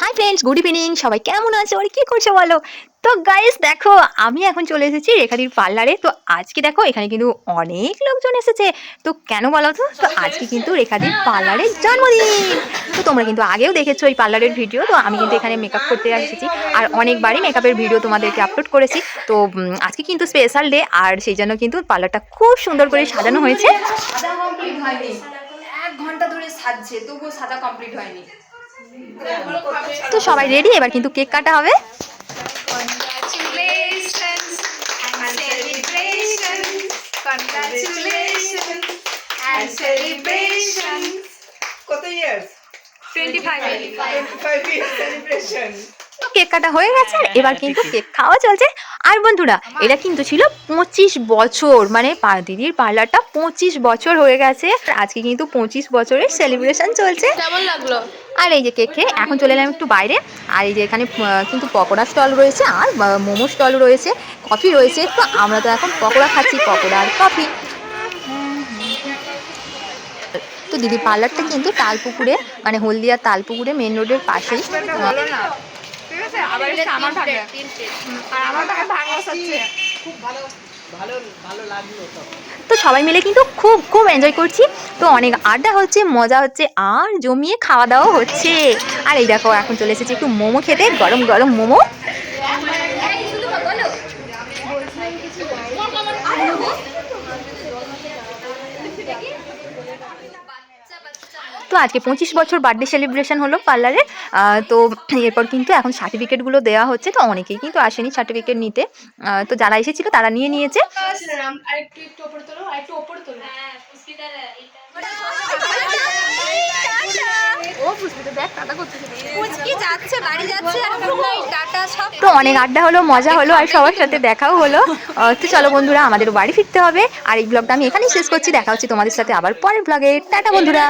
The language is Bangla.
Hi friends, good evening. সবাই কেমন আছো আর কি করছো বলো? তো গাইস দেখো, আমি এখন চলে এসেছি রেখাদির পার্লারে। তো আজকে দেখো এখানে কিন্তু অনেক লোকজন এসেছে। তো কেন বলো তো আজকে কিন্তু রেখাদির পার্লারের জন্মদিন। তো তোমরা কিন্তু আগেও দেখেছো এই পার্লারের ভিডিও। তো আমি কিন্তু এখানে মেকআপ করতে এসেছি আর অনেকবারই মেকআপের ভিডিও তোমাদেরকে আপলোড করেছি। তো আজকে কিন্তু স্পেশাল ডে আর সেই জন্য কিন্তু পার্লারটা খুব সুন্দর করে সাজানো হয়েছে। সাজা কমপ্লিট হয়নি, 1 ঘন্টা ধরে সাজছে তবুও সাজা কমপ্লিট হয়নি। তো সবাই রেডি, এবার কিন্তু কেক কাটা হবে। তো কেক কাটা হয়ে গেছে আর এবার কিন্তু কেক খাওয়া চলছে। আর বন্ধুরা, এটা কিন্তু ছিল 25 বছর, মানে দিদির পার্লারটা 25 বছর হয়ে গেছে। আজকে কিন্তু 25 বছরের সেলিব্রেশন চলছে। কেমন লাগলো? আর এই যে কেক খেয়ে এখন চলে এলাম একটু বাইরে। আর এই যে এখানে কিন্তু পকোড়া স্টল রয়েছে আর মোমো স্টল রয়েছে, কফি রয়েছে। তো আমরা তো এখন পকোড়া খাচ্ছি, পকোড়া আর কফি। তো দিদি পার্লারটা কিন্তু তালপুকুরে, মানে হলদিয়া তালপুকুরে মেন রোডের পাশেই। তো সবাই মিলে কিন্তু খুব খুব এনজয় করছি। তো অনেক আড্ডা হচ্ছে, মজা হচ্ছে আর জমিয়ে খাওয়া দাওয়া হচ্ছে। আর এই দেখো এখন চলে এসেছি একটু মোমো খেতে, গরম গরম মোমো। তো আজকে 25 বছর বার্থডে সেলিব্রেশন হলো পার্লারে। তো এরপর কিন্তু এখন সার্টিফিকেটগুলো দেওয়া হচ্ছে। তো অনেকেই কিন্তু আসেনি সার্টিফিকেট নিতে। তো যারা এসেছিল তারা নিয়ে নিয়েছে। তো অনেক আড্ডা হলো, মজা হলো আর সবার সাথে দেখাও হলো। তো চলো বন্ধুরা, আমাদেরও বাড়ি ফিরতে হবে। আর এই ব্লগটা আমি এখানেই শেষ করছি। দেখা হচ্ছে তোমাদের সাথে আবার পরের ব্লগে। টাটা বন্ধুরা।